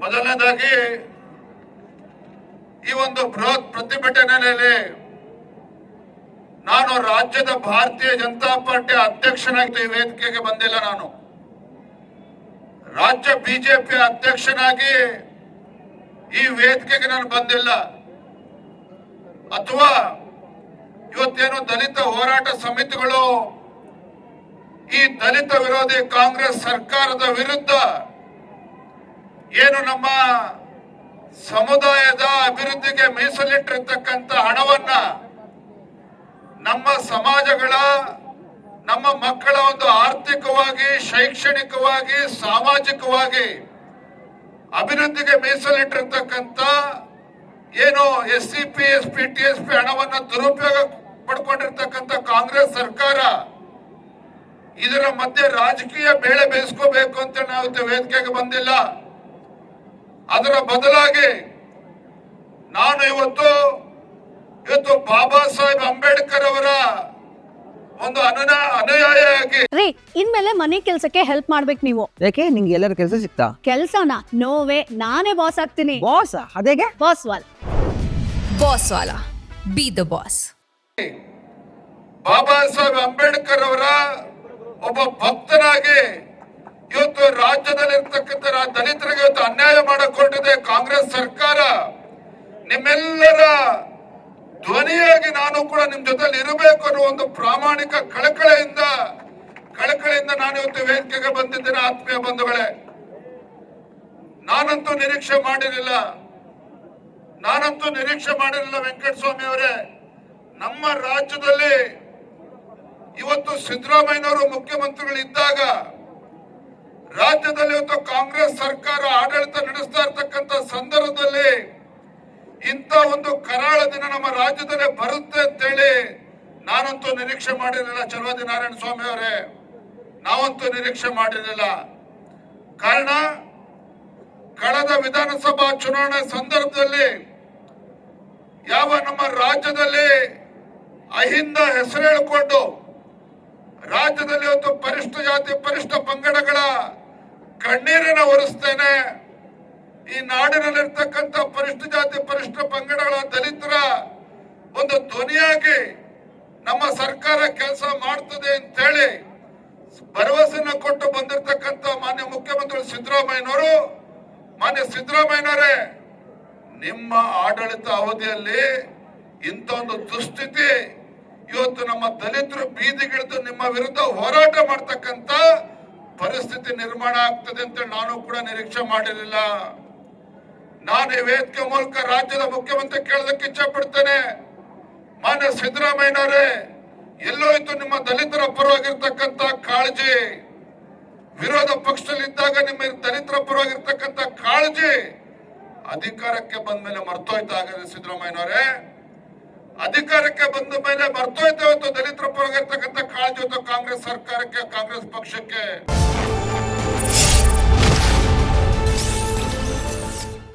ಮೊದಲನೇದಾಗಿ ಈ ಒಂದು ಬೃಹತ್ ಪ್ರತಿಭಟನೆಯಲ್ಲಿ ನಾನು ರಾಜ್ಯದ ಭಾರತೀಯ ಜನತಾ ಪಾರ್ಟಿ ಅಧ್ಯಕ್ಷನಾಗಿ ಈ ವೇದಿಕೆಗೆ ಬಂದಿಲ್ಲ. ನಾನು ರಾಜ್ಯ ಬಿಜೆಪಿ ಅಧ್ಯಕ್ಷನಾಗಿ ಈ ವೇದಿಕೆಗೆ ನಾನು ಬಂದಿಲ್ಲ. ಅಥವಾ ಇವತ್ತೇನು ದಲಿತ ಹೋರಾಟ ಸಮಿತಿಗಳು ಈ ದಲಿತ ವಿರೋಧಿ ಕಾಂಗ್ರೆಸ್ ಸರ್ಕಾರದ ವಿರುದ್ಧ ಏನು ನಮ್ಮ ಸಮುದಾಯದ ಅಭಿವೃದ್ಧಿಗೆ ಮೀಸಲಿಟ್ಟಿರ್ತಕ್ಕಂಥ ಹಣವನ್ನ ನಮ್ಮ ಸಮಾಜಗಳ ನಮ್ಮ ಮಕ್ಕಳ ಒಂದು ಆರ್ಥಿಕವಾಗಿ ಶೈಕ್ಷಣಿಕವಾಗಿ ಸಾಮಾಜಿಕವಾಗಿ ಅಭಿವೃದ್ಧಿಗೆ ಮೀಸಲಿಟ್ಟಿರ್ತಕ್ಕಂಥ ಏನು SCP SP TSP ಹಣವನ್ನ ದುರುಪಯೋಗ ಪಡ್ಕೊಂಡಿರ್ತಕ್ಕಂಥ ಕಾಂಗ್ರೆಸ್ ಸರ್ಕಾರ ಇದರ ಮಧ್ಯೆ ರಾಜಕೀಯ ಬೇಳೆ ಬೇಯಿಸ್ಕೋಬೇಕು ಅಂತ ನಾವು ವೇದಿಕೆಗೆ ಬಂದಿಲ್ಲ. ಅದರ ಬದಲಾಗಿ ನಾನು ಇವತ್ತು ಬಾಬಾ ಸಾಹೇಬ್ ಅಂಬೇಡ್ಕರ್ ಅವರ ಒಂದು ಅನುಯಾಯಿಯಾಗಿ ಇನ್ಮೇಲೆ ಮನೆ ಕೆಲ್ಸಕ್ಕೆ ಹೆಲ್ಪ್ ಮಾಡ್ಬೇಕು ನೀವು. ಯಾಕೆ ನಿಂಗೆ ಎಲ್ಲರ ಕೆಲಸ ಸಿಗ್ತಾ? ಕೆಲ್ಸನ ನೋವೇ ನಾನೇ ಬಾಸ್ ಆಗ್ತೀನಿ. ಬಾಸ್ ಅದೇಗೆ? ಬಾಸ್ ವಾಲ be the boss. Baba Saheb Ambedkar ಅವರ ಒಬ್ಬ ಭಕ್ತನಾಗಿ ಇವತ್ತು ರಾಜ್ಯದಲ್ಲಿರ್ತಕ್ಕಂಥ ದಲಿತರಿಗೆ ಇವತ್ತು ಅನ್ಯಾಯ ಮಾಡಕ್ ಹೊರಟಿದೆ ಕಾಂಗ್ರೆಸ್ ಸರ್ಕಾರ. ನಿಮ್ಮೆಲ್ಲರ ಧ್ವನಿಯಾಗಿ ನಾನು ಕೂಡ ನಿಮ್ ಜೊತೆಲಿ ಇರಬೇಕು ಅನ್ನೋ ಒಂದು ಪ್ರಾಮಾಣಿಕ ಕಳಕಳಿಯಿಂದ ನಾನು ಇವತ್ತು ವೇದಿಕೆಗೆ ಬಂದಿದ್ದೇನೆ. ಆತ್ಮೀಯ ಬಂಧುಗಳೇ, ನಾನಂತೂ ನಿರೀಕ್ಷೆ ಮಾಡಿರಲಿಲ್ಲ ವೆಂಕಟಸ್ವಾಮಿ ಅವರೇ. ನಮ್ಮ ರಾಜ್ಯದಲ್ಲಿ ಇವತ್ತು ಸಿದ್ದರಾಮಯ್ಯನವರು ಮುಖ್ಯಮಂತ್ರಿಗಳಿದ್ದಾಗ ರಾಜ್ಯದಲ್ಲಿ ಇವತ್ತು ಕಾಂಗ್ರೆಸ್ ಸರ್ಕಾರ ಆಡಳಿತ ನಡೆಸ್ತಾ ಇರ್ತಕ್ಕಂಥ ಸಂದರ್ಭದಲ್ಲಿ ಇಂಥ ಒಂದು ಕರಾಳ ದಿನ ನಮ್ಮ ರಾಜ್ಯದಲ್ಲೇ ಬರುತ್ತೆ ಅಂತೇಳಿ ನಾನಂತೂ ನಿರೀಕ್ಷೆ ಮಾಡಿರಲಿಲ್ಲ. ಚಲವಾದಿ ನಾರಾಯಣ ಸ್ವಾಮಿ ಅವರೇ, ನಾವಂತೂ ನಿರೀಕ್ಷೆ ಮಾಡಿರಲಿಲ್ಲ. ಕಾರಣ, ಕಳೆದ ವಿಧಾನಸಭಾ ಚುನಾವಣೆ ಸಂದರ್ಭದಲ್ಲಿ ಯಾವ ನಮ್ಮ ರಾಜ್ಯದಲ್ಲಿ ಅಹಿಂದ ಹೆಸರು ಹೇಳಿಕೊಂಡು ರಾಜ್ಯದಲ್ಲಿ ಇವತ್ತು ಪರಿಷ್ಠ ಜಾತಿ ಪರಿಷ್ಠ ಪಂಗಡಗಳ ಕಣ್ಣೀರನ್ನ ಒರೆಸ್ತೇನೆ, ಈ ನಾಡಿನಲ್ಲಿರ್ತಕ್ಕಂಥ ಪರಿಷ್ಠ ಜಾತಿ ಪರಿಷ್ಠ ಪಂಗಡಗಳ ದಲಿತರ ಒಂದು ಧ್ವನಿಯಾಗಿ ನಮ್ಮ ಸರ್ಕಾರ ಕೆಲಸ ಮಾಡ್ತದೆ ಅಂತ ಹೇಳಿ ಭರವಸೆನ ಕೊಟ್ಟು ಬಂದಿರತಕ್ಕಂಥ ಮಾನ್ಯ ಮುಖ್ಯಮಂತ್ರಿ ಸಿದ್ದರಾಮಯ್ಯನವರು, ಮಾನ್ಯ ಸಿದ್ದರಾಮಯ್ಯನವರೇ, ನಿಮ್ಮ ಆಡಳಿತ ಅವಧಿಯಲ್ಲಿ ಇಂಥ ಒಂದು ದುಸ್ಥಿತಿ ಇವತ್ತು ನಮ್ಮ ದಲಿತರು ಬೀದಿಗಿಳಿದು ನಿಮ್ಮ ವಿರುದ್ಧ ಹೋರಾಟ ಮಾಡ್ತಕ್ಕಂಥ ಪರಿಸ್ಥಿತಿ ನಿರ್ಮಾಣ ಆಗ್ತದೆ ಅಂತ ನಾನು ಕೂಡ ನಿರೀಕ್ಷೆ ಮಾಡಿರಲಿಲ್ಲ. ನಾನು ಈ ವೇದಿಕೆ ಮೂಲಕ ರಾಜ್ಯದ ಮುಖ್ಯಮಂತ್ರಿ ಕೇಳೋದಕ್ಕೆ ಇಚ್ಛೆ ಪಡ್ತೇನೆ. ಮಾನ್ಯ ಸಿದ್ದರಾಮಯ್ಯನವರೇ, ಎಲ್ಲೋ ಇತ್ತು ನಿಮ್ಮ ದಲಿತರ ಪರವಾಗಿರ್ತಕ್ಕಂಥ ಕಾಳಜಿ? ವಿರೋಧ ಪಕ್ಷದಲ್ಲಿದ್ದಾಗ ನಿಮ್ಮ ದಲಿತರ ಪರವಾಗಿರ್ತಕ್ಕಂಥ ಕಾಳಜಿ ಅಧಿಕಾರಕ್ಕೆ ಬಂದ ಮೇಲೆ ಮರ್ತೋಯ್ತು. ಹಾಗಾದ್ರೆ ಸಿದ್ದರಾಮಯ್ಯನವರೇ, ಅಧಿಕಾರಕ್ಕೆ ಬಂದ ಮೇಲೆ ಮರ್ತೋಯ್ತು ಇವತ್ತು ದಲಿತರ ಪರವಾಗಿರ್ತಕ್ಕಂಥ ಕಾಳಜಿ ಕಾಂಗ್ರೆಸ್ ಸರ್ಕಾರಕ್ಕೆ, ಕಾಂಗ್ರೆಸ್ ಪಕ್ಷಕ್ಕೆ.